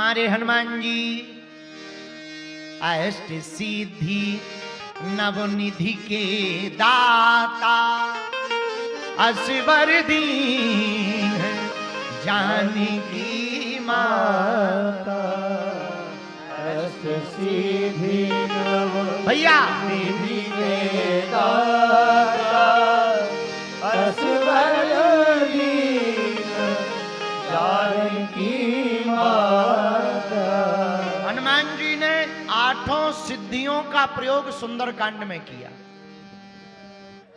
हमारे हनुमान जी अष्ट सिद्धि नवनिधि के दाता, असबर दीन जानकी माता। अष्ट सिद्धि भैया नवनिधि के दाता, असबर दीन जानकी माता। हनुमान जी ने 8 सिद्धियों का प्रयोग सुंदरकांड में किया।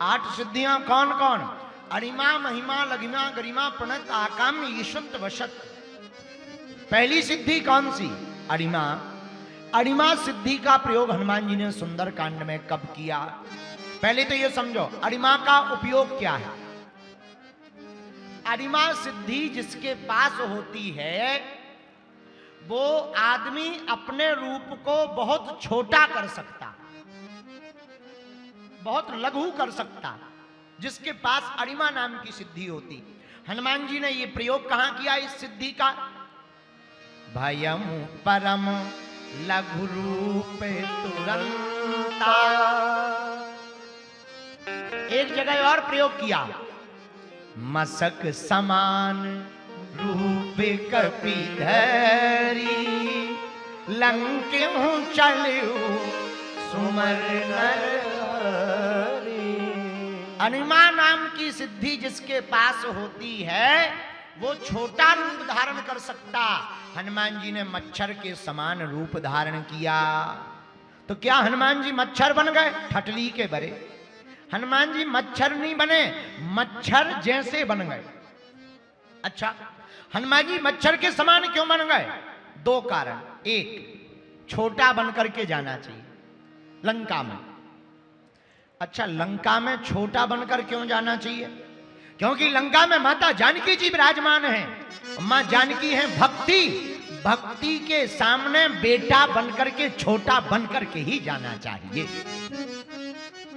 8 सिद्धियां कौन कौन? अरिमा महिमा लघिमा गरिमा प्रणत आकाम्य ईशत वशत। पहली सिद्धि कौन सी? अरिमा। अरिमा सिद्धि का प्रयोग हनुमान जी ने सुंदरकांड में कब किया? पहले तो ये समझो अरिमा का उपयोग क्या है। अरिमा सिद्धि जिसके पास होती है वो आदमी अपने रूप को बहुत छोटा कर सकता, बहुत लघु कर सकता, जिसके पास अरिमा नाम की सिद्धि होती। हनुमान जी ने यह प्रयोग कहां किया इस सिद्धि का? भयम परम लघु रूप तुरंता। एक जगह और प्रयोग किया, मसक समान रूप कपिधरी, लंक्यों चलो सुमर नर हरि। अनिमा नाम की सिद्धि जिसके पास होती है वो छोटा रूप धारण कर सकता। हनुमान जी ने मच्छर के समान रूप धारण किया। तो क्या हनुमान जी मच्छर बन गए? ठटली के बरे। हनुमान जी मच्छर नहीं बने, मच्छर जैसे बन गए। अच्छा, हनुमान जी मच्छर के समान क्यों बन गए? 2 कारण। एक, छोटा बनकर के जाना चाहिए लंका में। अच्छा, लंका में छोटा बनकर क्यों जाना चाहिए? क्योंकि लंका में माता जानकी जी विराजमान हैं। मां जानकी है भक्ति, भक्ति के सामने बेटा बनकर के छोटा बनकर के ही जाना चाहिए।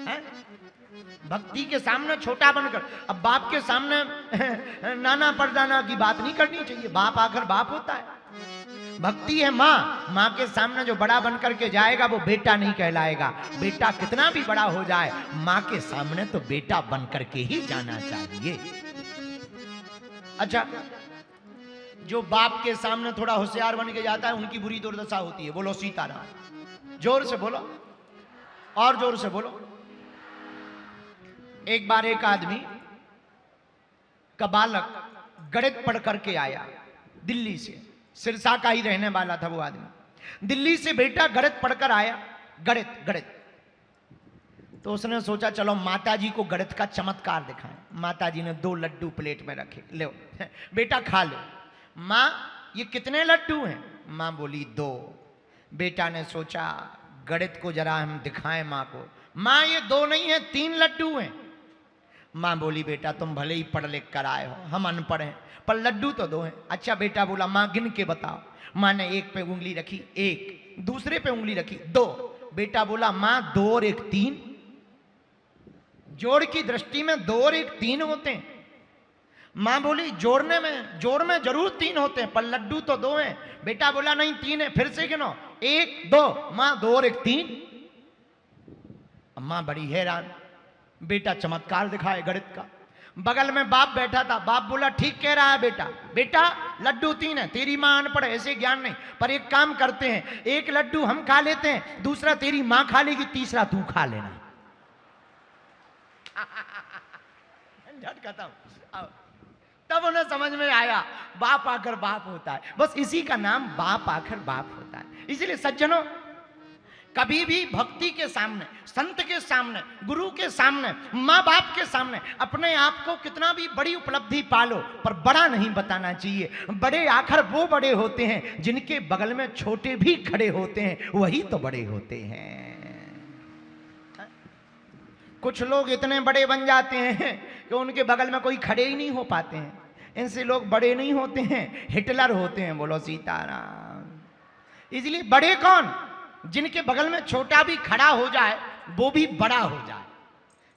है? भक्ति के सामने छोटा बनकर। अब बाप के सामने नाना परदाना की बात नहीं करनी चाहिए। बाप आखिर बाप होता है। भक्ति है माँ, माँ के सामने जो बड़ा बनकर के जाएगा वो बेटा नहीं कहलाएगा। बेटा कितना भी बड़ा हो जाए माँ के सामने तो बेटा बनकर के ही जाना चाहिए। अच्छा, जो बाप के सामने थोड़ा होशियार बन के जाता है उनकी बुरी दुर्दशा होती है। बोलो सीताराम। जोर से बोलो, और जोर से बोलो। एक बार एक आदमी का बालक गणित पढ़ करके आया दिल्ली से। सिरसा का ही रहने वाला था वो आदमी। दिल्ली से बेटा गणित पढ़कर आया। गणित गणित तो उसने सोचा चलो माता जी को गणित का चमत्कार दिखाएं। माता जी ने 2 लड्डू प्लेट में रखे। लो बेटा खा लो। माँ ये कितने लड्डू हैं? माँ बोली 2। बेटा ने सोचा गणित को जरा हम दिखाएं माँ को। माँ ये 2 नहीं है, 3 लड्डू हैं। माँ बोली बेटा तुम भले ही पढ़ लिख कर आए हो, हम अनपढ़ हैं, पर लड्डू तो 2 हैं। अच्छा बेटा बोला माँ गिन के बताओ। माँ ने एक पे उंगली रखी 1, दूसरे पे उंगली रखी 2। बेटा बोला माँ 2 और 1 3। जोड़ की दृष्टि में 2 और 1 3 होते हैं। माँ बोली जोड़ में जरूर 3 होते हैं, पर लड्डू तो 2 हैं। बेटा बोला नहीं 3 है। फिर से गिनो 1 2। माँ 2 और 1 3। माँ बड़ी हैरान। बेटा चमत्कार दिखाए गणित का। बगल में बाप बैठा था। बाप बोला ठीक कह रहा है बेटा, बेटा लड्डू 3 है, तेरी माँ अनपढ़ है, ऐसे ज्ञान नहीं। पर एक काम करते हैं, 1 लड्डू हम खा लेते हैं, दूसरा तेरी माँ खा लेगी, तीसरा तू खा लेना। झट खत्म। तब उन्हें समझ में आया बाप आकर बाप होता है। बस इसी का नाम बाप आकर बाप होता है। इसीलिए सज्जनों, कभी भी भक्ति के सामने, संत के सामने, गुरु के सामने, माँ बाप के सामने अपने आप को कितना भी बड़ी उपलब्धि पालो, पर बड़ा नहीं बताना चाहिए। बड़े आखिर वो बड़े होते हैं जिनके बगल में छोटे भी खड़े होते हैं, वही तो बड़े होते हैं। कुछ लोग इतने बड़े बन जाते हैं कि उनके बगल में कोई खड़े ही नहीं हो पाते हैं। इनसे लोग बड़े नहीं होते हैं, हिटलर होते हैं। बोलो सीताराम। इसलिए बड़े कौन? जिनके बगल में छोटा भी खड़ा हो जाए वो भी बड़ा हो जाए।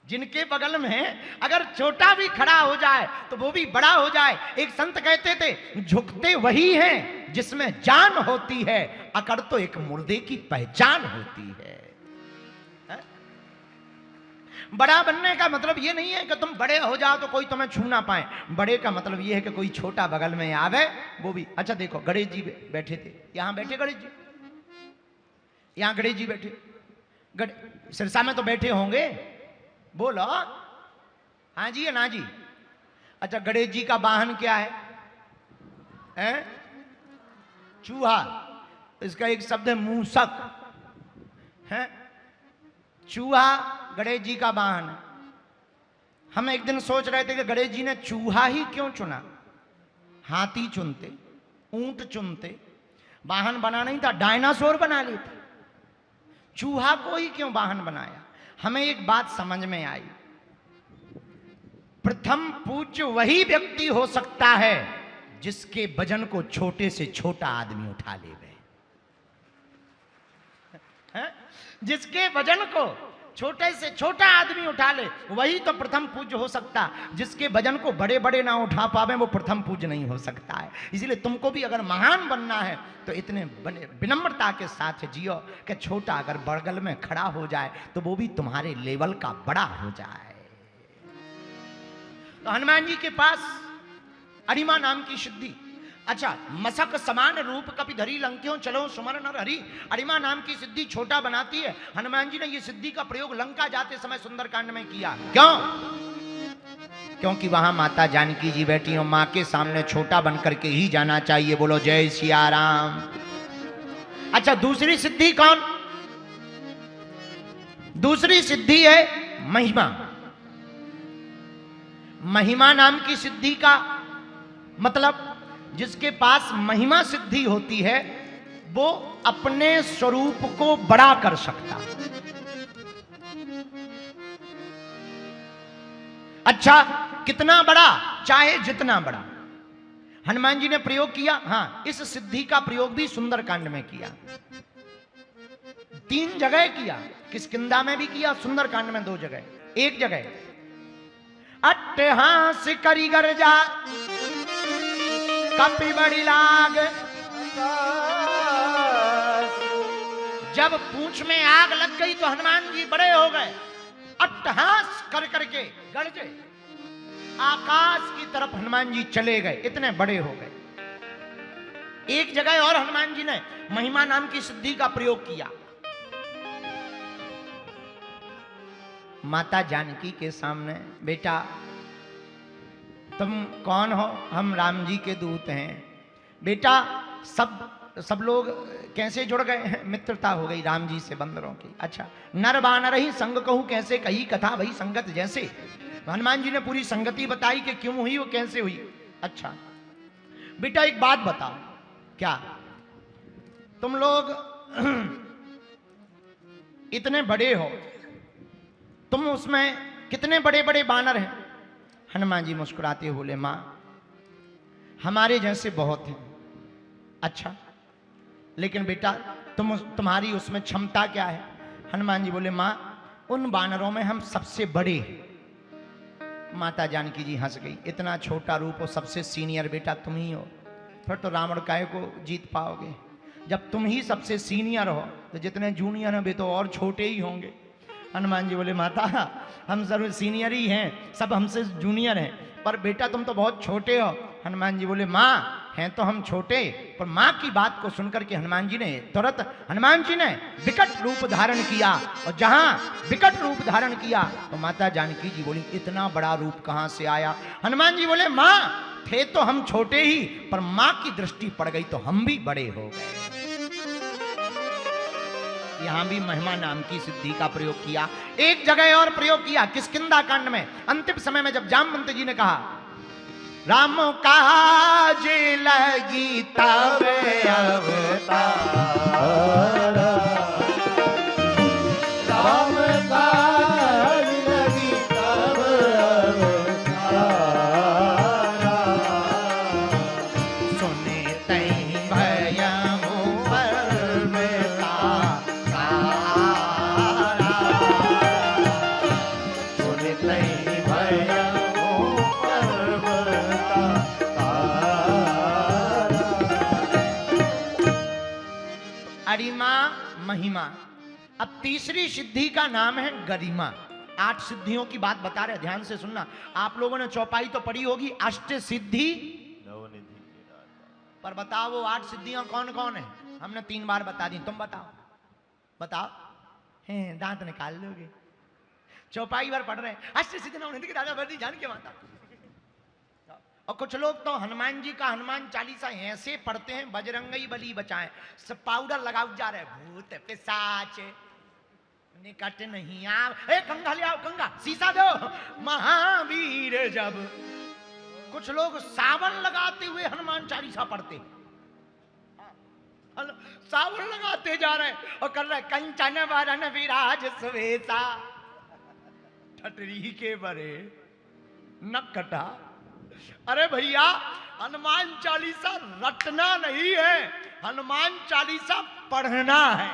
जिनके बगल में अगर छोटा भी खड़ा हो जाए तो वो भी बड़ा हो जाए। एक संत कहते थे झुकते वही हैं जिसमें जान होती है, अकड़ तो एक मुर्दे की पहचान होती है। बड़ा बनने का मतलब ये नहीं है कि तुम बड़े हो जाओ तो कोई तुम्हें छू ना पाए। बड़े का मतलब ये है कि कोई छोटा बगल में आवे, वो भी। अच्छा देखो, गणेश जी बैठे थे, यहां बैठे गणेश जी, यहां गणेश जी बैठे, सिरसा में तो बैठे होंगे, बोलो हाँ जी या ना जी। अच्छा, गणेश जी का वाहन क्या है? चूहा। इसका एक शब्द है मूसक, है चूहा गणेश जी का वाहन है। हम एक दिन सोच रहे थे कि गणेश जी ने चूहा ही क्यों चुना, हाथी चुनते, ऊंट चुनते, वाहन बना नहीं था, डायनासोर बना लेते, चूहा को ही क्यों वाहन बनाया। हमें एक बात समझ में आई, प्रथम पूज्य वही व्यक्ति हो सकता है जिसके वजन को छोटे से छोटा आदमी उठा ले गए। जिसके वजन को छोटे से छोटा आदमी उठा ले, वही तो प्रथम पूज्य हो सकता। जिसके वजन को बड़े बड़े ना उठा पावे, वो प्रथम पूज्य नहीं हो सकता है। इसलिए तुमको भी अगर महान बनना है तो इतने विनम्रता के साथ जियो कि छोटा अगर बगल में खड़ा हो जाए तो वो भी तुम्हारे लेवल का बड़ा हो जाए। तो हनुमान जी के पास अरिमा नाम की सिद्धि। अच्छा, मसक समान रूप कपिधरी लंक्यों चलो सुमर नर हरि, अरिमा नाम की सिद्धि छोटा बनाती है। हनुमान जी ने यह सिद्धि का प्रयोग लंका जाते समय सुंदरकांड में किया। क्यों? क्योंकि वहां माता जानकी जी बैठी हो, मां के सामने छोटा बनकर के ही जाना चाहिए। बोलो जय सिया राम। अच्छा, दूसरी सिद्धि कौन? दूसरी सिद्धि है महिमा। महिमा नाम की सिद्धि का मतलब जिसके पास महिमा सिद्धि होती है वो अपने स्वरूप को बड़ा कर सकता। अच्छा, कितना बड़ा? चाहे जितना बड़ा। हनुमान जी ने प्रयोग किया। हां, इस सिद्धि का प्रयोग भी सुंदरकांड में किया, 3 जगह किया। किष्किंधा में भी किया, सुंदरकांड में 2 जगह। एक जगह अट्टहास करी गर्जा कपि बड़ी लाग, जब पूंछ में आग लग गई तो हनुमान जी बड़े हो गए। अट्टहास कर करके गरजे, आकाश की तरफ हनुमान जी चले गए, इतने बड़े हो गए। एक जगह और हनुमान जी ने महिमा नाम की सिद्धि का प्रयोग किया। माता जानकी के सामने, बेटा तुम कौन हो? हम राम जी के दूत हैं। बेटा, सब लोग कैसे जुड़ गए हैं? मित्रता हो गई राम जी से बंदरों की। अच्छा, नर बानर ही संग कहूं कैसे कही कथा भई संगत जैसे। हनुमान जी ने पूरी संगति बताई कि क्यों हुई, वो कैसे हुई। अच्छा बेटा, एक बात बताओ, क्या तुम लोग इतने बड़े हो, तुम उसमें कितने बड़े बड़े बानर हैं? हनुमान जी मुस्कुराते हुए बोले, मां हमारे जैसे बहुत हैं। अच्छा, लेकिन बेटा तुम्हारी उसमें क्षमता क्या है? हनुमान जी बोले, मां उन बानरों में हम सबसे बड़े हैं। माता जानकी जी हंस गई, इतना छोटा रूप हो, सबसे सीनियर बेटा तुम ही हो, फिर तो रावण काहे को जीत पाओगे? जब तुम ही सबसे सीनियर हो तो जितने जूनियर हैं वे तो और छोटे ही होंगे। हनुमान जी बोले, माता हम सब सीनियर ही हैं, सब हमसे जूनियर हैं, पर बेटा तुम तो बहुत छोटे हो। हनुमान जी बोले, माँ हैं तो हम छोटे, पर माँ की बात को सुनकर के हनुमान जी ने तुरंत विकट रूप धारण किया। और जहां विकट रूप धारण किया तो माता जानकी जी बोली, इतना बड़ा रूप कहां से आया? हनुमान जी बोले, माँ थे तो हम छोटे ही, पर माँ की दृष्टि पड़ गई तो हम भी बड़े हो गए। यहां भी महिमा नाम की सिद्धि का प्रयोग किया। एक जगह और प्रयोग किया, किष्किंधा कांड में। अंतिम समय में जब जामवंत जी ने कहा, राम काज लगी तब अवतार, राम काज लगी तब अवतार, सुने तई भयमु परमेता तारा, सुने तई भयमु परमेता तारा। गरिमा महिमा। अब तीसरी सिद्धि का नाम है गरिमा। 8 सिद्धियों की बात बता रहे, ध्यान से सुनना। आप लोगों ने चौपाई तो पढ़ी होगी, अष्ट सिद्धि नवनिधि के दाता। पर बताओ वो 8 सिद्धियां कौन कौन है? हमने 3 बार बता दी, तुम बताओ। बताओ, हैं दांत निकाल लोगे। चौपाई बार पढ़ रहे हैं, अष्ट सिद्धि नवनिधि के दाता बड़ी जान के माता। और कुछ लोग तो हनुमान जी का हनुमान चालीसा ऐसे पढ़ते हैं, बजरंगी बली बचाएं, सब पाउडर लगाओ जा रहे, भूत पिशाच निकट नहीं आओ। ए कंघा ले आओ, कंघा शीशा दो। महावीर जब कुछ लोग सावन लगाते हुए हनुमान चालीसा पढ़ते, सावन लगाते जा रहे और कर रहे कंचन वरन विराज सुवेशा ठटरी के बरे नकटा। अरे भैया, हनुमान चालीसा रटना नहीं है, हनुमान चालीसा पढ़ना है।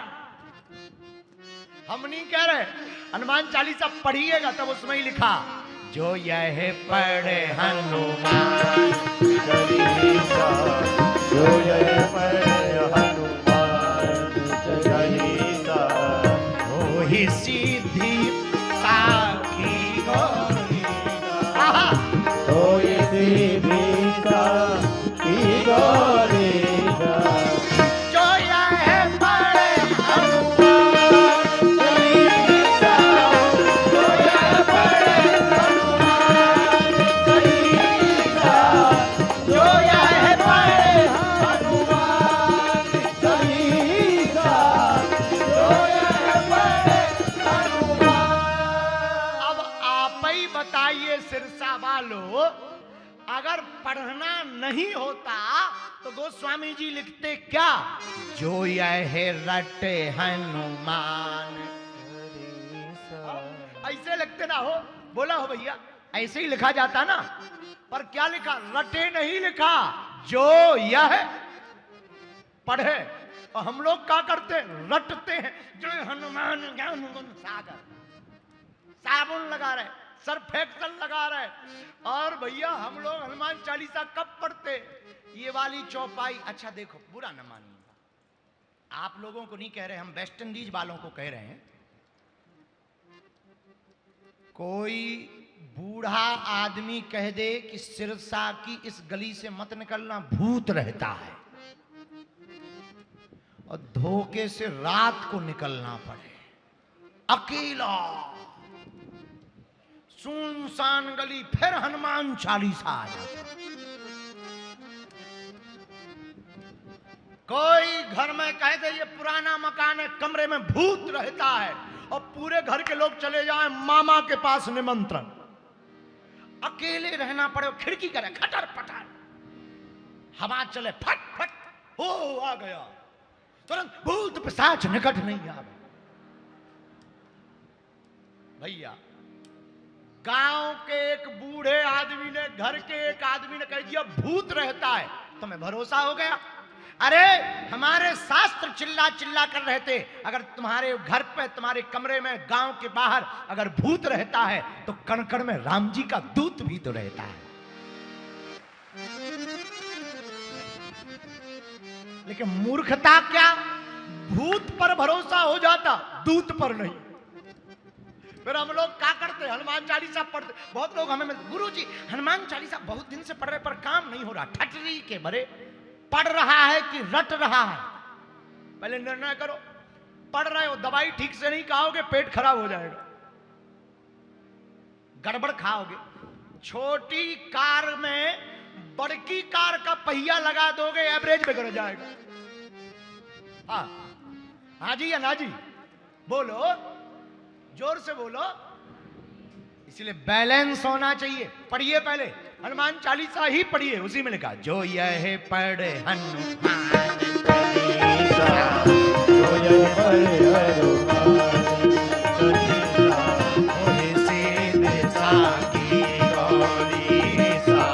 हम नहीं कह रहे, हनुमान चालीसा पढ़िएगा तब उसमें ही लिखा, जो यह पढ़े हनुमान चालीसा, जो यह पढ़े हनुमान चालीसा, वही सीधी साखी गौरी। आहा, तो ये सीधी साखी गौरी। जो यह पढ़े हनुमान चालीसा, जो यह पढ़े हनुमान चालीसा, जो यह पढ़े हनुमान चालीसा, जो यह पढ़े हनुमान। अब आप ही बताइए सिरसा वालों, अगर पढ़ना नहीं होता तो गोस्वामी जी लिखते क्या, जो यह रटे हनुमान। ऐसे लिखते ना हो, बोला हो भैया, ऐसे ही लिखा जाता ना, पर क्या लिखा, रटे नहीं लिखा, जो यह पढ़े। और हम लोग क्या करते, रटते हैं, जो हनुमान ज्ञान गुण सागर, साबुन लगा रहे, सर्फ एक्सल लगा रहे। और भैया हम लोग हनुमान चालीसा कब पढ़ते, ये वाली चौपाई। अच्छा देखो, बुरा न मानिएगा, आप लोगों को नहीं कह रहे, हम वेस्ट इंडीज वालों को कह रहे हैं। कोई बूढ़ा आदमी कह दे कि सिरसा की इस गली से मत निकलना, भूत रहता है, और धोखे से रात को निकलना पड़े, अकेला सुनसान गली, फिर हनुमान चालीसा आ जाता। कोई घर में कह दे ये पुराना मकान है, कमरे में भूत रहता है, और पूरे घर के लोग चले जाएं मामा के पास निमंत्रण, अकेले रहना पड़े, खिड़की करे खटर पटर, हवा चले फट फट, हो आ गया, तुरंत भूत पिशाच निकट नहीं आ भैया। गांव के एक बूढ़े आदमी ने, घर के एक आदमी ने कह दिया भूत रहता है, तुम्हें भरोसा हो गया। अरे हमारे शास्त्र चिल्ला चिल्ला कर रहे थे, अगर तुम्हारे घर पे, तुम्हारे कमरे में, गांव के बाहर अगर भूत रहता है तो कण कण में राम जी का दूत भी तो रहता है। लेकिन मूर्खता क्या, भूत पर भरोसा हो जाता, दूत पर नहीं। फिर हम लोग क्या करते, हनुमान चालीसा पढ़ते। बहुत लोग हमें मिलते, गुरु जी हनुमान चालीसा बहुत दिन से पढ़ रहे पर काम नहीं हो रहा, ठटरी के भरे, पढ़ रहा है कि रट रहा है, पहले निर्णय करो। पढ़ रहे हो, दवाई ठीक से नहीं खाओगे पेट खराब हो जाएगा, गड़बड़ खाओगे। छोटी कार में बड़की कार का पहिया लगा दोगे, एवरेज बिगड़ जाएगा। हाँ जी या ना जी, बोलो, जोर से बोलो। इसलिए बैलेंस होना चाहिए। पढ़िए, पहले हनुमान चालीसा ही पढ़िए, उसी में लिखा, जो यह पढ़े हनुमान चालीसा, जो यह पढ़े हनुमान चालीसा, वही सीधे साखी गौरी सा,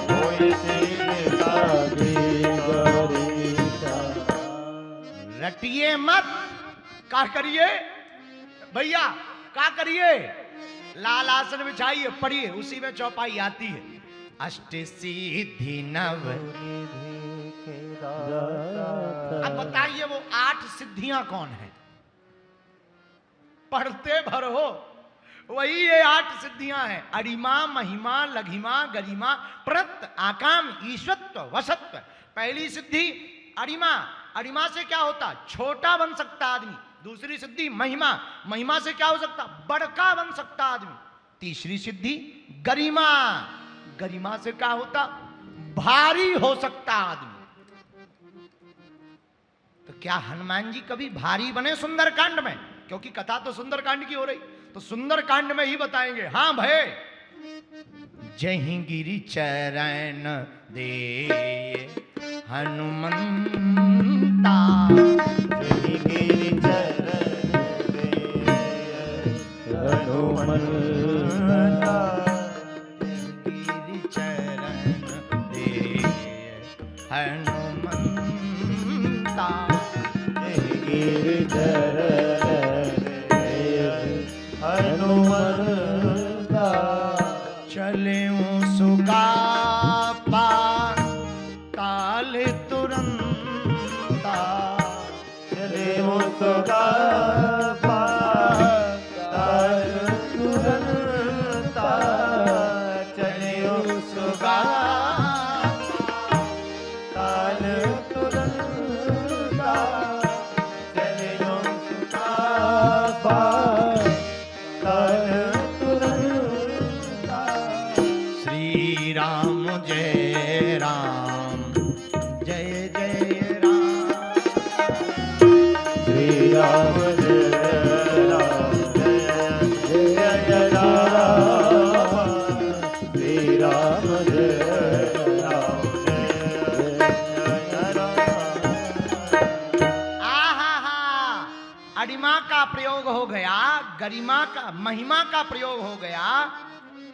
वही सीधे साखी गौरी सा। रटिए मत, क्या करिए भैया, क्या करिए, लाल आसन बिछाइए, पढ़िए, उसी में चौपाई आती है। अष्ट सिद्धि नव निधि के दाता, अब बताइए वो 8 सिद्धियां कौन है? पढ़ते भर हो, वही ये 8 सिद्धियां हैं। अरिमा, महिमा, लघिमा, गरिमा, प्रत, आकाम, ईश्वत्व, वसत्व। पहली सिद्धि अरिमा। अरिमा से क्या होता? छोटा बन सकता आदमी। दूसरी सिद्धि महिमा। महिमा से क्या हो सकता? बड़का बन सकता आदमी। तीसरी सिद्धि गरिमा। गरिमा से क्या होता? भारी हो सकता आदमी। तो क्या हनुमान जी कभी भारी बने सुंदरकांड में? क्योंकि कथा तो सुंदरकांड की हो रही, तो सुंदरकांड में ही बताएंगे। हाँ भाई, जहीं गिरि चरण दे हनुमंता, जहीं गिरि चरण दे हनुमंता, गिरि चरण दे हनुमंता, गिरि चरण दे हनुमंता, चले सुगा पाताल तुरंता, चले सुगा पाताल तुरंता, चले सुगा पाताल तुरंता, चले सुगा पाताल तुरंता। श्री राम जय राम, जय जय राम, श्री राम जय राम, जय जय राम, श्री राम जय राम, जय राम। आहा, अरिमा का प्रयोग हो गया, गरिमा का, महिमा का प्रयोग हो गया,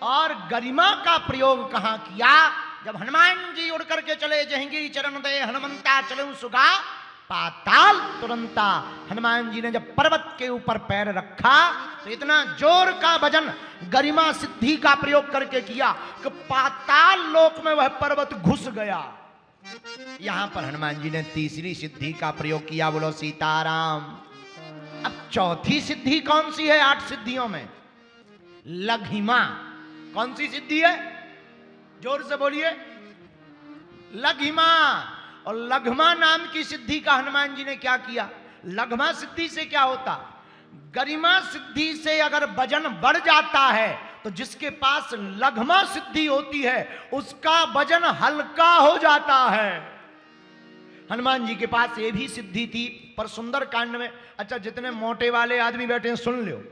और गरिमा का प्रयोग कहां किया? जब हनुमान जी उड़ करके चले, जहंगी चरण दे हनुमंता, चले सुगा पाताल तुरंता। हनुमान जी ने जब पर्वत के ऊपर पैर रखा तो इतना जोर का वजन गरिमा सिद्धि का प्रयोग करके किया कि पाताल लोक में वह पर्वत घुस गया। यहां पर हनुमान जी ने तीसरी सिद्धि का प्रयोग किया। बोलो सीताराम। अब चौथी सिद्धि कौन सी है 8 सिद्धियों में? लघिमा। कौन सी सिद्धि है? जोर से बोलिए। लघिमा। और लघमा नाम की सिद्धि का हनुमान जी ने क्या किया? लघमा सिद्धि से क्या होता? गरिमा सिद्धि से अगर वजन बढ़ जाता है तो जिसके पास लघमा सिद्धि होती है उसका वजन हल्का हो जाता है। हनुमान जी के पास ये भी सिद्धि थी, पर सुंदरकांड में, अच्छा जितने मोटे वाले आदमी बैठे हैं सुन लो,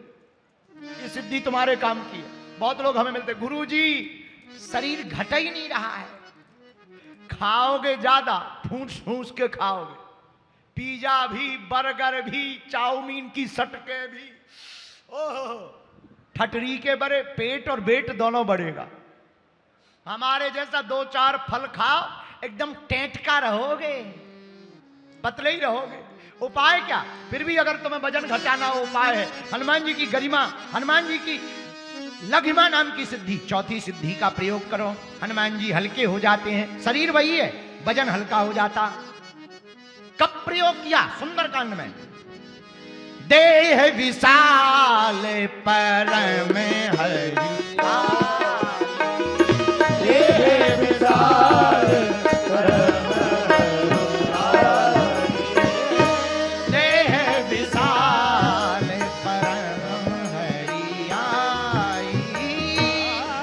ये सिद्धि तुम्हारे काम की है। बहुत लोग हमें मिलते, गुरुजी शरीर घट ही नहीं रहा है, खाओगे ज्यादा, फूस फूस के खाओगे, पिज्जा भी, बर्गर भी, चाउमीन की सटके भी, ओह ठटरी के बड़े, पेट और वेट दोनों बढ़ेगा। हमारे जैसा 2-4 फल खाओ, एकदम टेंटका रहोगे, पतले ही रहोगे। उपाय क्या? फिर भी अगर तुम्हें वजन घटाना हो, उपाय है हनुमान जी की गरिमा, हनुमान जी की लघिमा नाम की सिद्धि, चौथी सिद्धि का प्रयोग करो। हनुमान जी हल्के हो जाते हैं, शरीर वही है, वजन हल्का हो जाता। कब प्रयोग किया? सुंदरकांड में। देह विशाल परम हरि, देह विशाल परम देह विशाल परम हरियाई,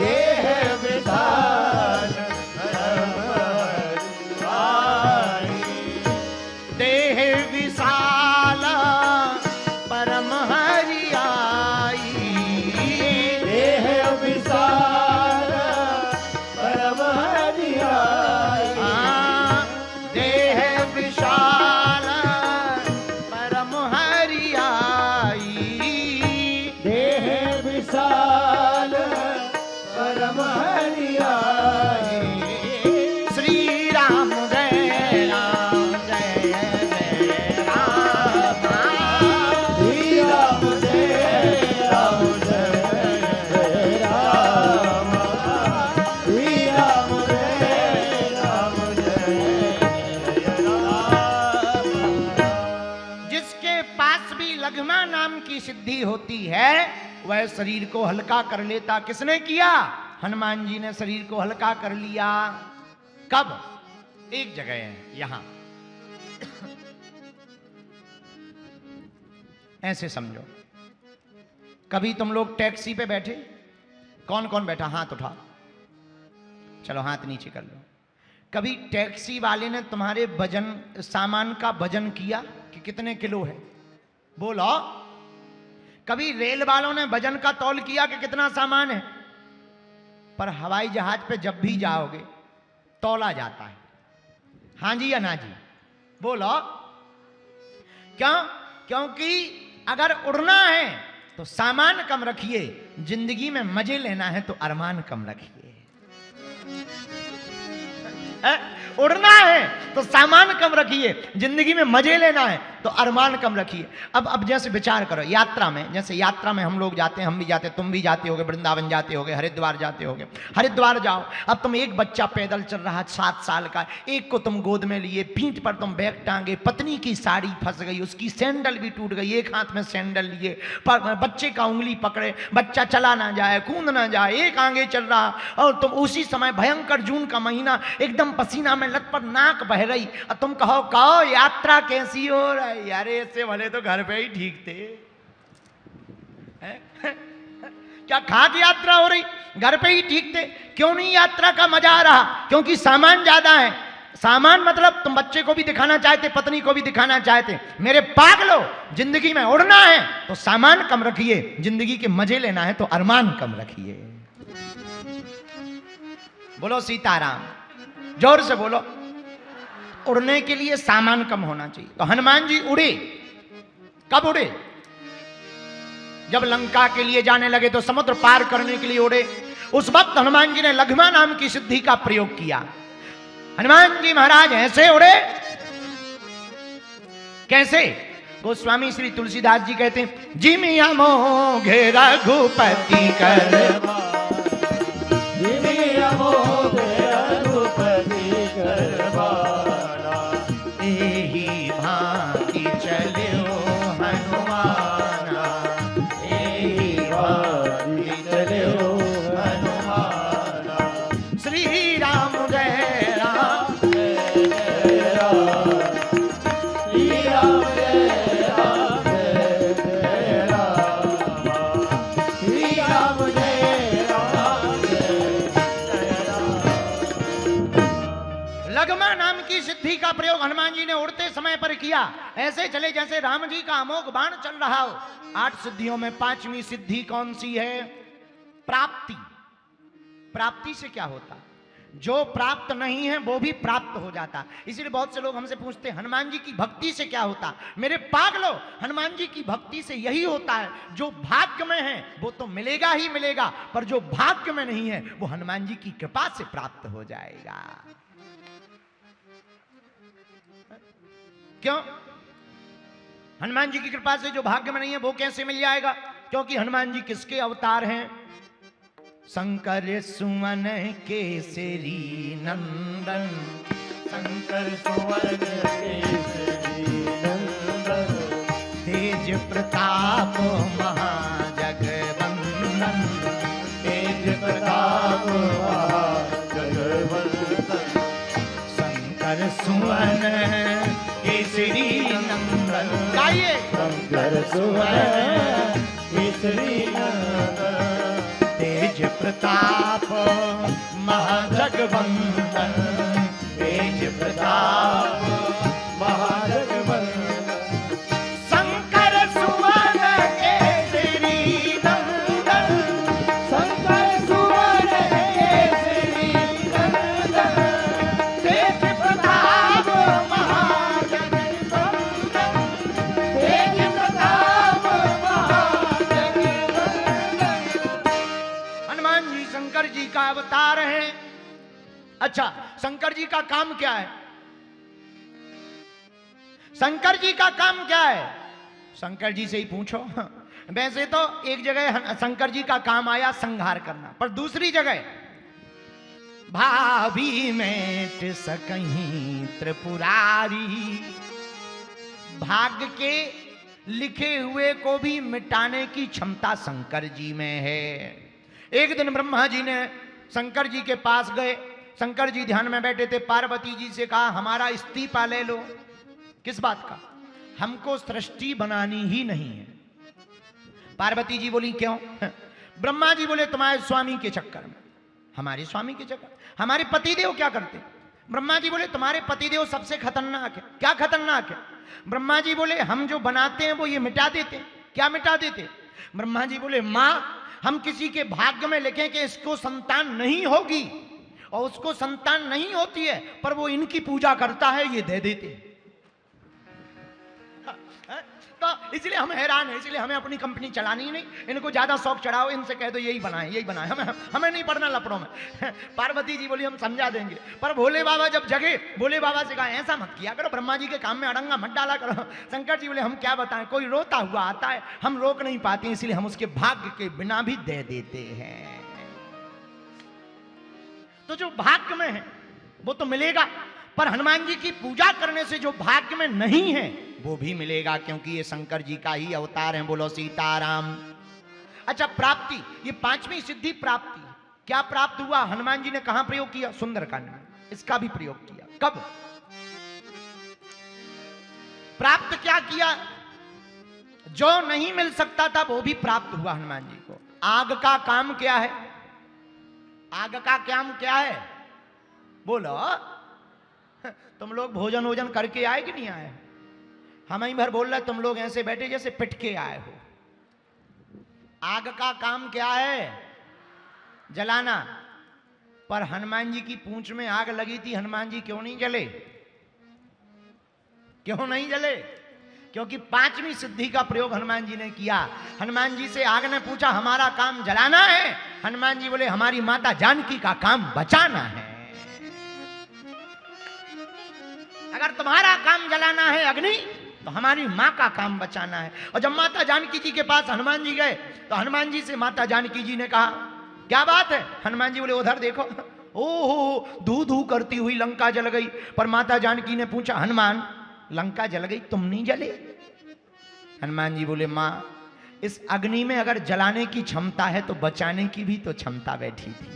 देह विशाल परम हरियाई, देह विशाल परम हरियाई, देह विशाल परम हरियाई, देह विशाल परम हरियाई, देह विशाल परम हरियाई। श्री राम जय राम, जय जय राम, श्री राम जय राम, जय जय राम, श्री राम जय राम, जय जय राम। शक्ति होती है वह शरीर को हल्का कर लेता। किसने किया? हनुमान जी ने शरीर को हल्का कर लिया। कब? एक जगह है यहां, ऐसे समझो। कभी तुम लोग टैक्सी पे बैठे, कौन कौन बैठा हाथ उठा, चलो हाथ नीचे कर लो। कभी टैक्सी वाले ने तुम्हारे वजन, सामान का वजन किया कि कितने किलो है? बोलो। कभी रेल वालों ने वजन का तौल किया कि कितना सामान है? पर हवाई जहाज पे जब भी जाओगे तौला जाता है। हाँ जी या ना जी? बोलो। क्यों? क्योंकि अगर उड़ना है तो सामान कम रखिए, जिंदगी में मजे लेना है तो अरमान कम रखिए। उड़ना है तो सामान कम रखिए, जिंदगी में मजे लेना है तो अरमान कम रखिए। अब जैसे विचार करो, यात्रा में, जैसे यात्रा में हम लोग जाते हैं, हम भी जाते हैं, तुम भी जाते होगे, वृंदावन जाते होगे, हरिद्वार जाते होगे। हरिद्वार जाओ, अब तुम एक बच्चा पैदल चल रहा 7 साल का, एक को तुम गोद में लिए, पीठ पर तुम बैग टांगे, पत्नी की साड़ी फंस गई, उसकी सैंडल भी टूट गई, एक हाथ में सैंडल लिए, बच्चे का उंगली पकड़े, बच्चा चला ना जाए, कूद ना जाए, एक आगे चल रहा, और तुम उसी समय भयंकर जून का महीना, एकदम पसीना में लथपथ, नाक बह रही, और तुम कहो यात्रा कैसी हो रहा है? यार इससे भले तो घर पे ही ठीक थे। क्या खाक यात्रा हो रही? घर पे ही ठीक थे। क्यों नहीं यात्रा का मजा आ रहा? क्योंकि सामान ज्यादा है। सामान मतलब तुम बच्चे को भी दिखाना चाहते, पत्नी को भी दिखाना चाहते। मेरे पागलो, जिंदगी में उड़ना है तो सामान कम रखिए, जिंदगी के मजे लेना है तो अरमान कम रखिए। बोलो सीताराम, जोर से बोलो। उड़ने के लिए सामान कम होना चाहिए। तो हनुमान जी उड़े। कब उड़े? जब लंका के लिए जाने लगे तो समुद्र पार करने के लिए उड़े। उस वक्त हनुमान जी ने लघ्मा नाम की सिद्धि का प्रयोग किया। हनुमान जी महाराज ऐसे उड़े। कैसे? गोस्वामी श्री तुलसीदास जी कहते हैं, जिमिया मोघे रघुपति करवा, जिमिया मोघे रघुपति करवा, एही भांति चलो हनुमाना, एही भांति चलो हनुमाना। श्री राम जय राम, जय राम, श्री राम जय राम, जय राम, श्री राम जय राम, जय राम। लघ्मा नाम की सिद्धि का प्रयोग हनुमान जी ने उड़ते समय पर किया। ऐसे चले जैसे राम जी का अमोघ बाण चल रहा हो। 8 सिद्धियों में 5वीं सिद्धि कौन सी है? प्राप्ति। प्राप्ति से क्या होता? जो प्राप्त नहीं है वो भी प्राप्त हो जाता। इसीलिए बहुत से लोग हमसे पूछते हैं, हनुमान जी की भक्ति से क्या होता? मेरे पागलो, हनुमान जी की भक्ति से यही होता है, जो भाग्य में है वो तो मिलेगा ही मिलेगा, पर जो भाग्य में नहीं है वो हनुमान जी की कृपा से प्राप्त हो जाएगा। क्यों? हनुमान जी की कृपा से जो भाग्य में नहीं है वो कैसे मिल जाएगा? क्योंकि हनुमान जी किसके अवतार हैं? शंकर सुमन केसरी नंदन, शंकर सुवन केसरी नंदन, तेज प्रताप महाजगवंदन, तेज प्रताप महाजगवंदन, शंकर सुमन केसरी नंदन। गाइए। शंकर सुवन केसरी नंदन, तेज प्रताप महाजगवंदन, तेज प्रताप महाजगवंदन, शंकर सुवन केसरी नंदन, शंकर सुवन केसरी नंदन, तेज प्रताप महाजगवंदन, तेज प्रताप महाजगवंदन। हनुमान जी शंकर जी का अवतार है। अच्छा, शंकर जी का काम क्या है? शंकर जी का काम क्या है? शंकर जी से ही पूछो। वैसे तो एक जगह शंकर जी का काम आया संहार करना, पर दूसरी जगह भाभी मेट सकहीं त्रिपुरारी, भाग्य के लिखे हुए को भी मिटाने की क्षमता शंकर जी में है। एक दिन ब्रह्मा जी ने शंकर जी के पास गए। शंकर जी ध्यान में बैठे थे। पार्वती जी से कहा हमारा इस्तीफा ले लो। किस बात का? हमको सृष्टि बनानी ही नहीं है। पार्वती जी बोली क्यों? ब्रह्मा जी बोले तुम्हारे स्वामी के चक्कर में। हमारे स्वामी के चक्कर? हमारे पतिदेव क्या करते? ब्रह्मा जी बोले तुम्हारे पतिदेव सबसे खतरनाक है। क्या खतरनाक है? ब्रह्मा जी बोले हम जो बनाते हैं वो ये मिटा देते हैं। क्या मिटा देते? ब्रह्मा जी बोले मां हम किसी के भाग्य में लिखें कि इसको संतान नहीं होगी और उसको संतान नहीं होती है, पर वो इनकी पूजा करता है, ये दे देते हैं। तो इसलिए हम हैरान हैं। इसलिए हमें अपनी कंपनी चलानी ही नहीं। इनको ज्यादा शौक चढ़ाओ, इनसे कह दो यही बनाए यही बनाए, हमें नहीं पड़ना लफड़ों में। पार्वती जी बोली हम समझा देंगे। पर भोले बाबा जब जगे, भोले बाबा से कहा ऐसा मत किया करो, ब्रह्मा जी के काम में अड़ंगा मत डाला करो। शंकर जी बोले हम क्या बताएं, कोई रोता हुआ आता है हम रोक नहीं पाते, इसलिए हम उसके भाग्य के बिना भी दे देते हैं। तो जो भाग्य में है वो तो मिलेगा, पर हनुमान जी की पूजा करने से जो भाग्य में नहीं है वो भी मिलेगा, क्योंकि ये शंकर जी का ही अवतार है। बोलो सीताराम। अच्छा, प्राप्ति, ये पांचवी सिद्धि प्राप्ति। क्या प्राप्त हुआ? हनुमान जी ने कहां प्रयोग किया? सुंदरकांड में इसका भी प्रयोग किया। कब प्राप्त क्या किया? जो नहीं मिल सकता था वो भी प्राप्त हुआ हनुमान जी को। आग का काम क्या है? आग का काम क्या है? बोलो। तुम लोग भोजन वोजन करके आए कि नहीं आए? हम ही भर बोल रहे, तुम लोग ऐसे बैठे जैसे पिट के आए हो। आग का काम क्या है? जलाना। पर हनुमान जी की पूंछ में आग लगी थी, हनुमान जी क्यों नहीं जले? क्यों नहीं जले? क्योंकि पांचवी सिद्धि का प्रयोग हनुमान जी ने किया। हनुमान जी से आग ने पूछा हमारा काम जलाना है? हनुमान जी बोले हमारी माता जानकी का काम बचाना है। अगर तुम्हारा काम जलाना है अग्नि, तो हमारी मां का काम बचाना है। और जब माता जानकी जी के पास हनुमान जी गए तो हनुमान जी से माता जानकी जी ने कहा क्या बात है? हनुमान जी बोले उधर देखो, ओहो धू धू करती हुई लंका जल गई। पर माता जानकी ने पूछा हनुमान लंका जल गई तुम नहीं जले? हनुमान जी बोले मां इस अग्नि में अगर जलाने की क्षमता है तो बचाने की भी तो क्षमता बैठी थी।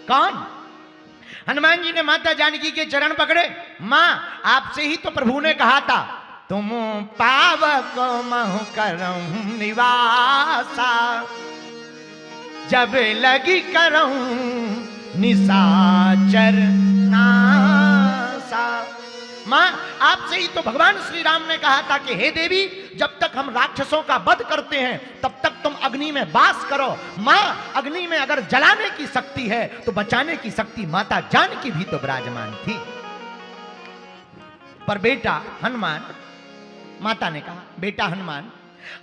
कौन? हनुमान जी ने माता जानकी के चरण पकड़े। मां आपसे ही तो प्रभु ने कहा था तुम पावक महु करऊं निवासा, जब लगी करऊं निशाचर नासा। मां आपसे ही तो भगवान श्री राम ने कहा था कि हे देवी जब तक हम राक्षसों का वध करते हैं तब तक तुम अग्नि में वास करो। मां अग्नि में अगर जलाने की शक्ति है तो बचाने की शक्ति माता जानकी भी तो विराजमान थी। पर बेटा हनुमान, माता ने कहा बेटा हनुमान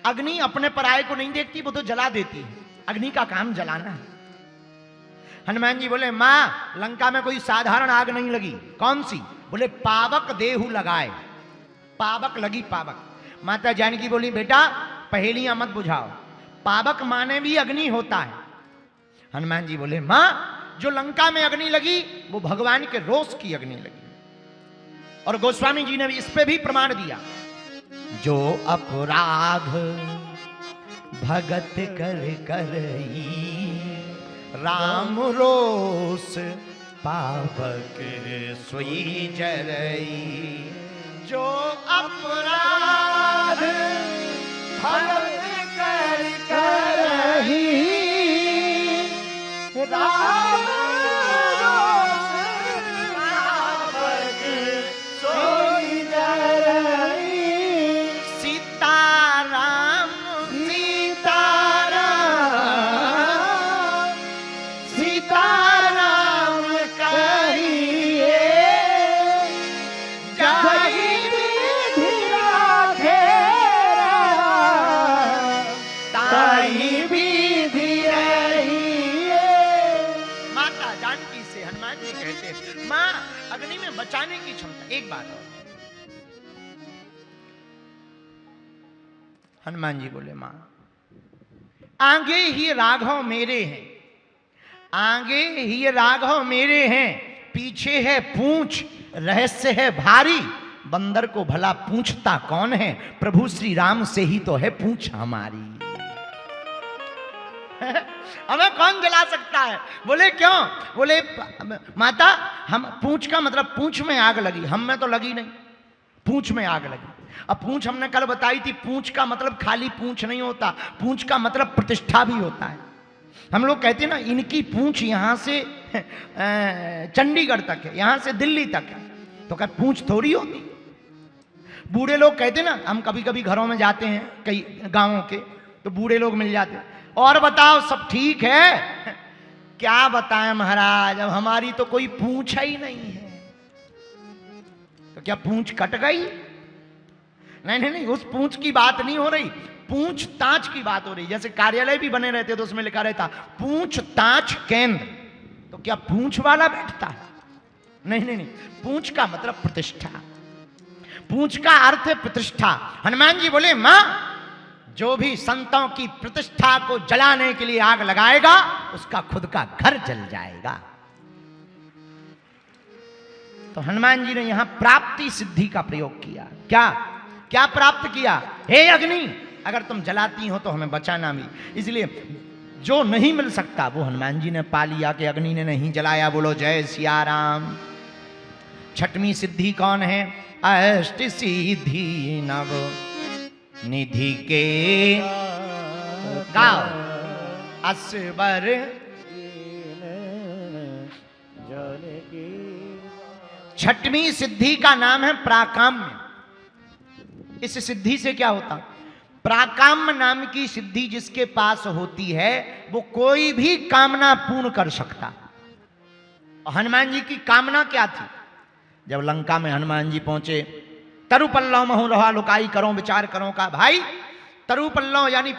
अग्नि अपने पराये को नहीं देखती, वो तो जला देती है। अग्नि का काम जलाना है। हनुमान जी बोले मां लंका में कोई साधारण आग नहीं लगी। कौन सी? बोले पावक देहु लगाए। पावक लगी, पावक। माता जानकी बोली बेटा पहेलियां मत बुझाओ, पावक माने भी अग्नि होता है। हनुमान जी बोले मां जो लंका में अग्नि लगी वो भगवान के रोष की अग्नि लगी। और गोस्वामी जी ने भी इस पे भी प्रमाण दिया, जो अपराध भगत कर करई राम रोष पावक सोई जरई। जो अपराध भगत कर करही राम रोष पावक सोई जरई। सीताराम सीताराम सीताराम कहिए जाहि विधि राखेरा ताहि विधि रहिए। माता जानकी से हनुमान जी कहते हैं मां अग्नि में बचाने की क्षमता। एक बात और हनुमान जी बोले मां आगे ही राघव मेरे हैं, आगे ही राघव मेरे हैं, पीछे है पूंछ रहस्य है भारी, बंदर को भला पूछता कौन है, प्रभु श्री राम से ही तो है पूछ हमारी। हमें कौन जला सकता है? बोले क्यों? बोले माता हम पूंछ का मतलब पूंछ में आग लगी, हम में तो लगी नहीं, पूंछ में आग लगी। अब पूंछ हमने कल बताई थी, पूंछ का मतलब खाली पूंछ नहीं होता, पूंछ का मतलब प्रतिष्ठा भी होता है। हम लोग कहते हैं ना इनकी पूंछ यहां से चंडीगढ़ तक है, यहां से दिल्ली तक है, तो क्या पूंछ थोड़ी होती? बूढ़े लोग कहते ना, हम कभी कभी घरों में जाते हैं कई गांवों के, तो बूढ़े लोग मिल जाते हैं, और बताओ सब ठीक है? क्या बताएं महाराज, अब हमारी तो कोई पूंछ ही नहीं है। तो क्या पूंछ कट गई? नहीं नहीं नहीं, उस पूंछ की बात नहीं हो रही, पूंछ ताछ की बात हो रही। जैसे कार्यालय भी बने रहते तो उसमें लिखा रहता पूंछ ताछ केंद्र, तो क्या पूंछ वाला बैठता है? नहीं नहीं नहीं, पूंछ का मतलब प्रतिष्ठा, पूंछ का अर्थ है प्रतिष्ठा। हनुमान जी बोले मां, जो भी संतों की प्रतिष्ठा को जलाने के लिए आग लगाएगा उसका खुद का घर जल जाएगा। तो हनुमान जी ने यहां प्राप्ति सिद्धि का प्रयोग किया। क्या क्या प्राप्त किया? हे अग्नि, अगर तुम जलाती हो तो हमें बचाना भी। इसलिए जो नहीं मिल सकता वो हनुमान जी ने पा लिया कि अग्नि ने नहीं जलाया। बोलो जय सिया राम। छठवीं सिद्धि कौन है? अष्ट सिद्धि नव निधि के गाओ असबर। छठवीं सिद्धि का नाम है प्राकाम्य। इस सिद्धि से क्या होता? प्राकाम्य नाम की सिद्धि जिसके पास होती है वो कोई भी कामना पूर्ण कर सकता। हनुमान जी की कामना क्या थी? जब लंका में हनुमान जी पहुंचे, तरु पल्लव महु रहा लुकाई करो विचार करो का। भाई तरु पल्लव यानी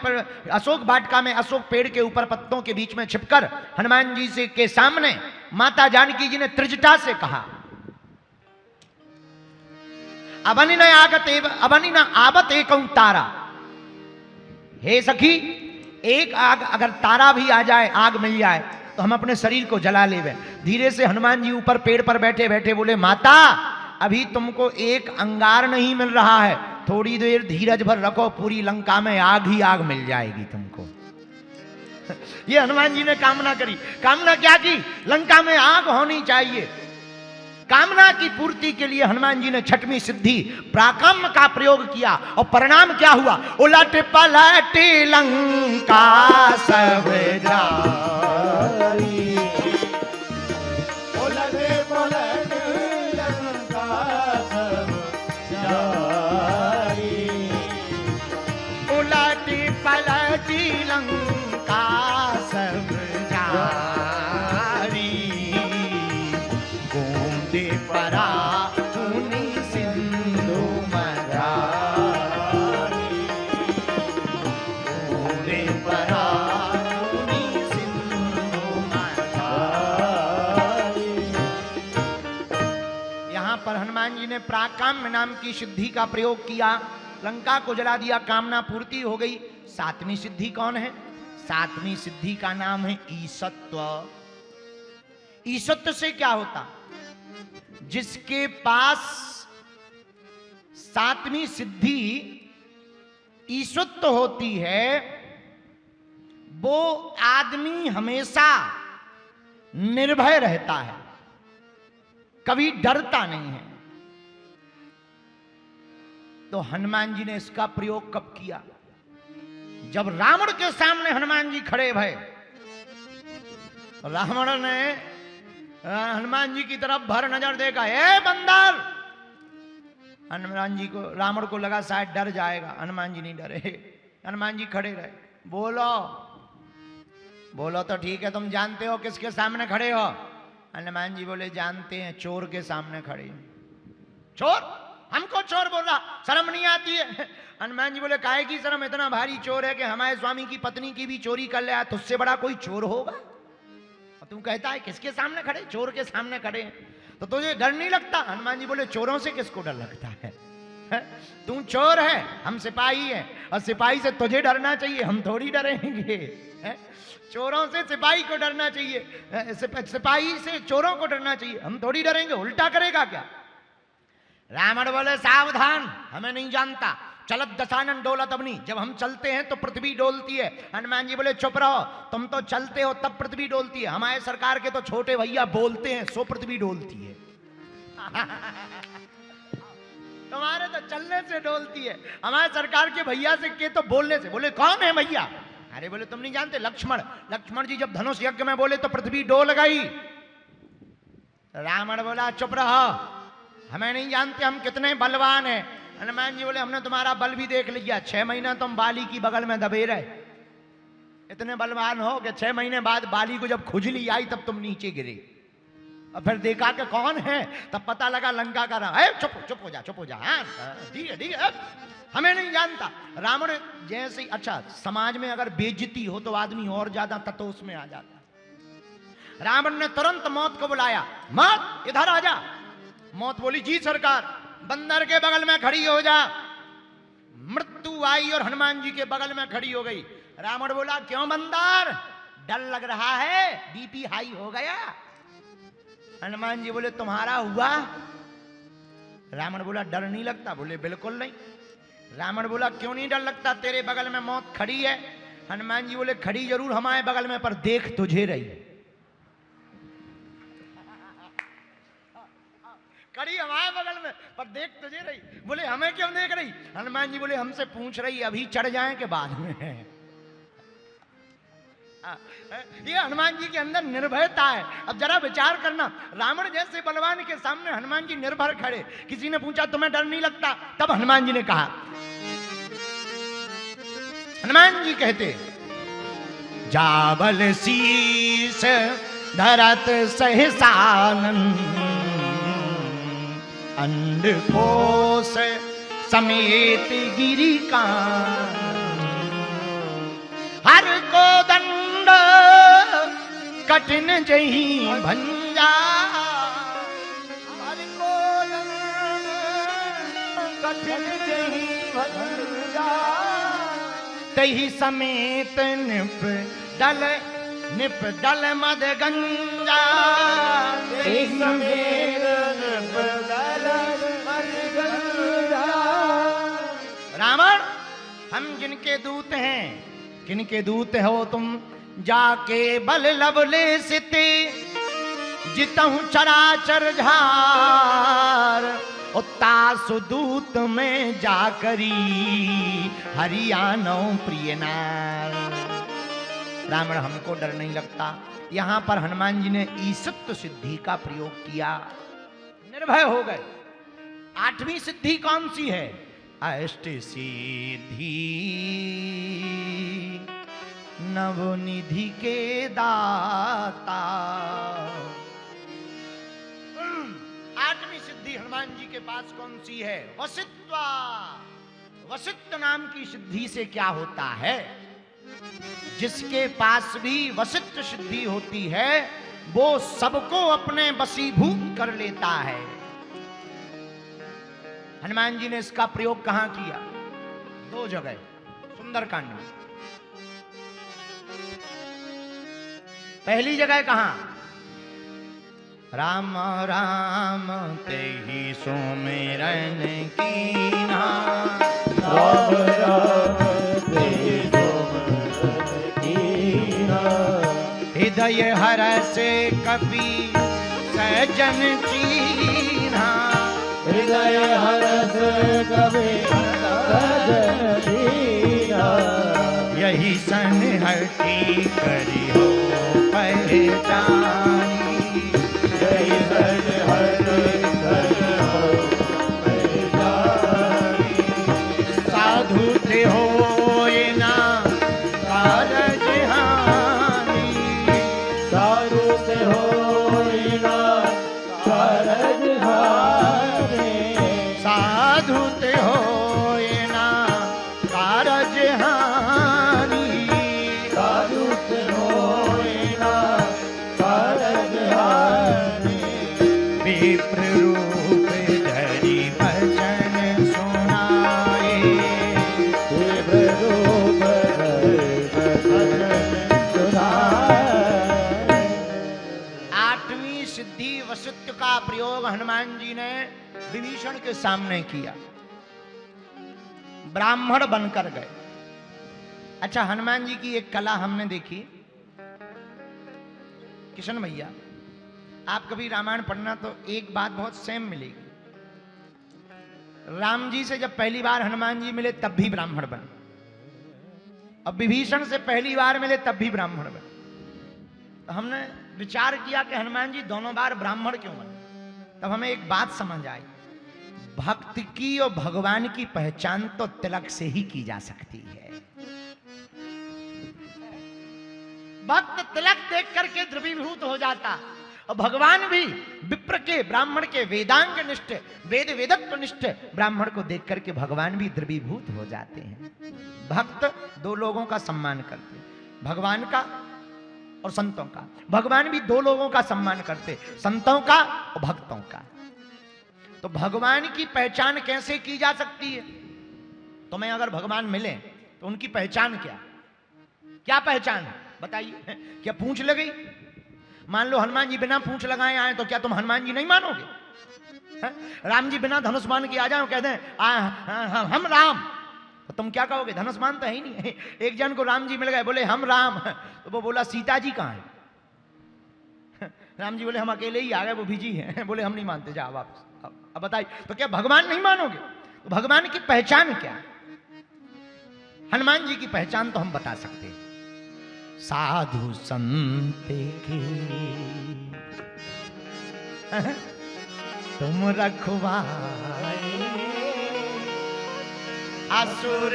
अशोक वाटिका में अशोक पेड़ के ऊपर पत्तों के बीच में छिपकर हनुमान जी से के सामने माता जानकी जी ने त्रिजटा से कहा, अबनि न आवत एक तारा। हे सखी, एक आग अगर तारा भी आ जाए, आग मिल जाए तो हम अपने शरीर को जला लेवे। धीरे से हनुमान जी ऊपर पेड़ पर बैठे बैठे बोले, माता अभी तुमको एक अंगार नहीं मिल रहा है, थोड़ी देर धीरज भर रखो, पूरी लंका में आग ही आग मिल जाएगी तुमको। ये हनुमान जी ने कामना करी। कामना क्या की? लंका में आग होनी चाहिए। कामना की पूर्ति के लिए हनुमान जी ने छठवीं सिद्धि प्राकाम्य का प्रयोग किया और परिणाम क्या हुआ? उलट पलट लंका सब जाई। उलट पलट लंका सब जाई। उलट पलट लंका सब जाई। गोंदे परा मुनि सिंधु मरारी। गोंदे परा मुनि सिंधु मरारी। यहां पर हनुमान जी ने प्राकाम्य नाम की सिद्धि का प्रयोग किया, लंका को जला दिया, कामना पूर्ति हो गई। सातवीं सिद्धि कौन है? सातवीं सिद्धि का नाम है ईशत्व। ईशत्व से क्या होता? जिसके पास सातवीं सिद्धि ईशत्व होती है वो आदमी हमेशा निर्भय रहता है, कभी डरता नहीं है। तो हनुमान जी ने इसका प्रयोग कब किया? जब रावण के सामने हनुमान जी खड़े भये। रावण ने हनुमान जी की तरफ भर नजर देखा, ए बंदर। हनुमान जी को, रावण को लगा शायद डर जाएगा, हनुमान जी नहीं डरे। हनुमान जी खड़े रहे। बोलो बोलो तो ठीक है, तुम जानते हो किसके सामने खड़े हो? हनुमान जी बोले जानते हैं, चोर के सामने खड़े हैं। चोर? हमको चोर बोल रहा, शर्म नहीं आती है? हनुमान जी बोले काहे की शर्म, इतना भारी चोर है कि हमारे स्वामी की पत्नी की भी चोरी कर लिया, तुझसे बड़ा कोई चोर होगा? और तू कहता है किसके सामने खड़े? चोर के सामने खड़े हैं, तो तुझे डर नहीं लगता? हनुमान जी बोले चोरों से किसको डर लगता है? तू चोर है, हम सिपाही हैं, और सिपाही से तुझे डरना चाहिए, हम थोड़ी डरेंगे। चोरों से सिपाही को डरना चाहिए, सिपाही से चोरों को डरना चाहिए, हम थोड़ी डरेंगे। उल्टा करेगा क्या? रावण बोले सावधान, हमें नहीं जानता। चलत दशानन डोलत अवनी, जब हम चलते हैं तो पृथ्वी डोलती है। हनुमान जी बोले चुप रहो, तुम तो चलते हो तब पृथ्वी डोलती है, हमारे सरकार के तो छोटे भैया बोलते हैं सो पृथ्वी डोलती है। तुम्हारे तो चलने से डोलती है, हमारे सरकार के भैया से के तो बोलने से। बोले कौन है भैया? अरे बोले तुम नहीं जानते, लक्ष्मण। लक्ष्मण जी जब धनुष यज्ञ में बोले तो पृथ्वी डोल गई। रावण बोला चुप रहो, हमें नहीं जानते हम कितने बलवान हैं। हनुमान जी बोले हमने तुम्हारा बल भी देख लिया, 6 महीना तुम बाली की बगल में दबे रहे, इतने बलवान हो कि 6 महीने बाद बाली को जब खुजली आई तब तुम नीचे गिरे। और फिर देखा कि कौन है, तब पता लगा लंका का राम। चुप चुप हो जा, चुप हो जा। हाँ ठीक है ठीक है, हमें नहीं जानता। रावण जैसे ही, अच्छा समाज में अगर बेइज्जती हो तो आदमी और ज्यादा ततोष में आ जाता। रावण ने तुरंत मौत को बुलाया, मौत इधर आ जा। मौत बोली जी सरकार, बंदर के बगल में खड़ी हो जा। मृत्यु आई और हनुमान जी के बगल में खड़ी हो गई। रावण बोला क्यों बंदर, डर लग रहा है, बीपी हाई हो गया? हनुमान जी बोले तुम्हारा हुआ? रावण बोला डर नहीं लगता? बोले बिल्कुल नहीं। रावण बोला क्यों नहीं डर लगता, तेरे बगल में मौत खड़ी है। हनुमान जी बोले खड़ी जरूर हमारे बगल में, पर देख तुझे रही। खड़ी हमारे बगल में पर देख तुझे रही। बोले हमें क्यों देख रही? हनुमान जी बोले हमसे पूछ रही अभी चढ़ जाएं के बाद में। ये हनुमान जी के अंदर निर्भयता है। अब जरा विचार करना, रावण जैसे बलवान के सामने हनुमान जी निर्भर खड़े। किसी ने पूछा तुम्हें डर नहीं लगता? तब हनुमान जी ने कहा, हनुमान जी कहते जावल शीस धरत सहसानन, अंडकोश समेत गिरी का, हर को दंड कठिन जही भंजा, हर को दंड कठिन जही भंजा, तही समेत निप दल मद गंजा, तही समेत निप दल मद गंजा। रावण हम जिनके दूत हैं, किनके दूत हो तुम? जाके बल लवले सिते जितहु चराचर झार, उत्ता सुदूत में जाकरी हरियाणो प्रिय नार। रावण हमको डर नहीं लगता। यहां पर हनुमान जी ने ईसत्व सिद्धि का प्रयोग किया, निर्भय हो गए। 8वीं सिद्धि कौन सी है? अष्ट सिद्धि नवनिधि के दाता। 8वीं सिद्धि हनुमान जी के पास कौन सी है? वसित्वा। वसित्व नाम की सिद्धि से क्या होता है? जिसके पास भी वसित्व सिद्धि होती है वो सबको अपने वशीभूत कर लेता है। हनुमान जी ने इसका प्रयोग कहां किया? 2 जगह सुंदरकांड में। पहली जगह कहां? राम राम तेहि सुमिरन कीना, राम राम तेहि सुमिरन कीना, हृदय हरष कपि सजन चीन्हा, हृदय हरष कपि सजन चीन्हा, यही सन हटी करियो पहचानी, यही सन हटी करियो पहचानी, साधु ते होए ना कारज हानि, साधु ते होए ना कारज हानि, साधु ते होए ना कारज हानि, साधु ते होए ना कारज हानि, विप्र रूप धरि भजन सुनाए, विप्र रूप धरि भजन सुनाए। 8वीं ही सिद्धि वशिष्ठ का प्रयोग हनुमान जी ने विभीषण के सामने किया। ब्राह्मण बनकर गए। अच्छा, हनुमान जी की एक कला हमने देखी। किशन भैया, आप कभी रामायण पढ़ना तो एक बात बहुत सेम मिलेगी। राम जी से जब पहली बार हनुमान जी मिले तब भी ब्राह्मण बने, अब विभीषण से पहली बार मिले तब भी ब्राह्मण बने। तो हमने विचार किया कि हनुमान जी दोनों बार ब्राह्मण क्यों बने। तब हमें एक बात समझ आई, भक्त की और भगवान की पहचान तो तिलक से ही की जा सकती है। भक्त तिलक देख करके द्रवीभूत हो जाता, और भगवान भी विप्र के, ब्राह्मण के, वेदांग निष्ठ, वेद वेदत्व निष्ठ ब्राह्मण को देख करके भगवान भी द्रवीभूत हो जाते हैं। भक्त दो लोगों का सम्मान करते, भगवान का और संतों का। भगवान भी दो लोगों का सम्मान करते, संतों का और भक्तों का। तो भगवान की पहचान कैसे की जा सकती है? तुम्हें अगर भगवान मिले तो उनकी पहचान क्या? क्या पहचान है बताइए? क्या पूंछ लगी? मान लो हनुमान जी बिना पूंछ लगाए आए तो क्या तुम हनुमान जी नहीं मानोगे? राम जी बिना धनुष मान के आ जाओ, कहते हैं हम राम, तो तुम क्या कहोगे? धनुष मान तो है ही नहीं। एक जन को राम जी मिल गए, बोले हम राम, तो वो बोला सीता जी कहाँ है? राम जी बोले हम अकेले ही आ गए, वो बिजी हैं। बोले हम नहीं मानते, जाओ वापस। अब बताइए, तो क्या भगवान नहीं मानोगे? तो भगवान की पहचान क्या? हनुमान जी की पहचान तो हम बता सकते हैं। साधु संत के तुम रखवारे, असुर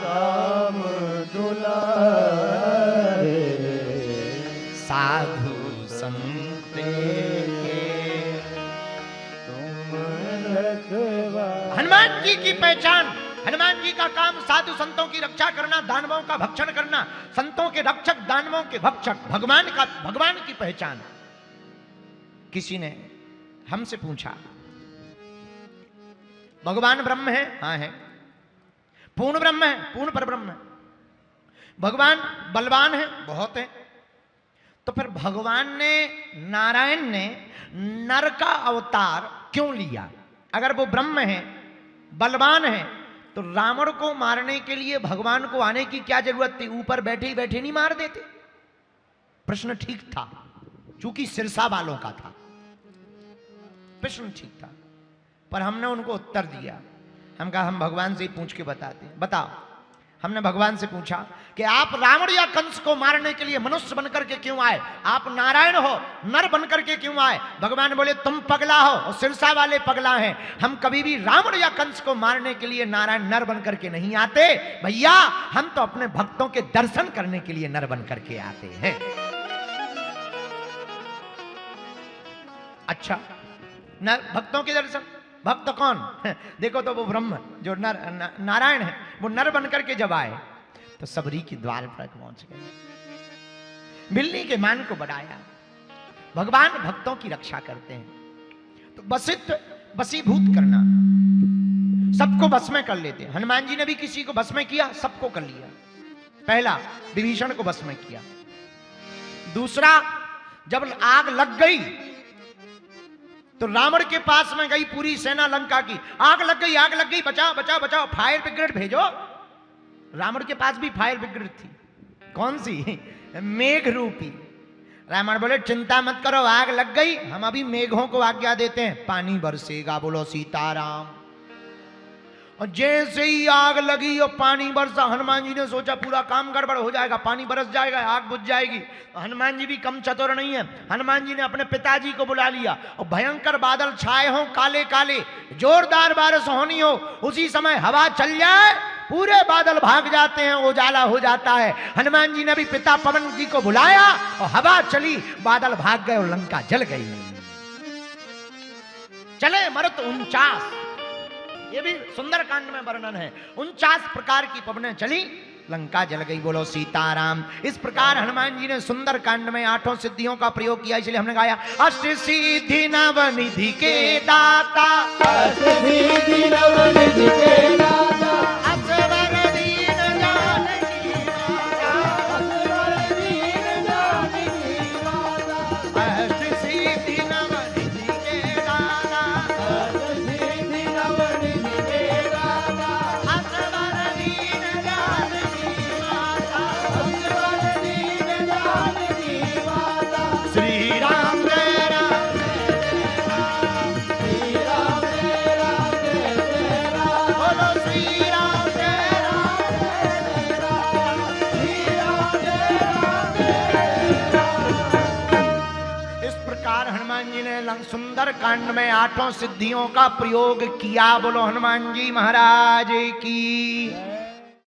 राम दुलारे, साधु संत के तुम रखवारे। हनुमान जी की पहचान, हनुमान जी का काम साधु संतों की रक्षा करना, दानवों का भक्षण करना, संतों के रक्षक, दानवों के भक्षक, भगवान की पहचान। किसी ने हमसे पूछा, भगवान ब्रह्म है? हाँ है। पूर्ण ब्रह्म है? पूर्ण परब्रह्म है। भगवान बलवान है? बहुत है। तो फिर भगवान ने, नारायण ने नर का अवतार क्यों लिया? अगर वो ब्रह्म है, बलवान है, तो रावण को मारने के लिए भगवान को आने की क्या जरूरत थी? ऊपर बैठे ही बैठे नहीं मार देते? प्रश्न ठीक था, चूंकि सिरसा वालों का था, प्रश्न ठीक था। पर हमने उनको उत्तर दिया। हम कहा हम भगवान से ही पूछ के बताते। बताओ, हमने भगवान से पूछा कि आप रावण या कंस को मारने के लिए मनुष्य बनकर के क्यों आए? आप नारायण हो, नर बनकर के क्यों आए? भगवान बोले तुम पगला हो और सिरसा वाले पगला हैं। हम कभी भी रावण या कंस को मारने के लिए नारायण नर बनकर के नहीं आते भैया, हम तो अपने भक्तों के दर्शन करने के लिए नर बनकर के आते हैं। अच्छा, नर भक्तों के दर्शन, भक्त कौन? देखो तो वो ब्रह्म जो नारायण है, वो नर बनकर के जब आए तो सबरी के द्वार पर पहुंच गए, बिल्ली के मान को बढ़ाया। भगवान भक्तों की रक्षा करते हैं। तो बसीभूत करना, सबको बस में कर लेते हैं। हनुमान जी ने भी किसी को बस में किया, सबको कर लिया। पहला विभीषण को बस में किया। दूसरा, जब आग लग गई तो रावण के पास में गई पूरी सेना लंका की, आग लग गई, आग लग गई, बचाओ बचाओ बचाओ, फायर ब्रिगेड भेजो। रावण के पास भी फायर ब्रिगेड थी। कौन सी? मेघ रूपी। रावण बोले चिंता मत करो, आग लग गई, हम अभी मेघों को आज्ञा देते हैं, पानी बरसेगा, बोलो सीताराम। और जैसे ही आग लगी और पानी बरसा, हनुमान जी ने सोचा पूरा काम गड़बड़ हो जाएगा, पानी बरस जाएगा, आग बुझ जाएगी। तो हनुमान जी भी कम चतुर नहीं है। हनुमान जी ने अपने पिताजी को बुला लिया और भयंकर बादल छाए हों, काले काले, जोरदार बारिश होनी हो, उसी समय हवा चल जाए, पूरे बादल भाग जाते हैं, उजाला हो जाता है। हनुमान जी ने भी पिता पवन जी को बुलाया और हवा चली, बादल भाग गए और लंका जल गई। चले मरुत 49, ये भी सुंदर कांड में वर्णन है। 49 प्रकार की पवनें चली, लंका जल गई, बोलो सीताराम। इस प्रकार हनुमान जी ने सुंदर कांड में 8 सिद्धियों का प्रयोग किया। इसलिए हमने गाया अष्ट सिद्धि नवनिधि के दाता, अष्ट सिद्धि नवनिधि के दाता, असवर दीन जानकी सुंदर कांड में 8 सिद्धियों का प्रयोग किया। बोलो हनुमान जी महाराज की।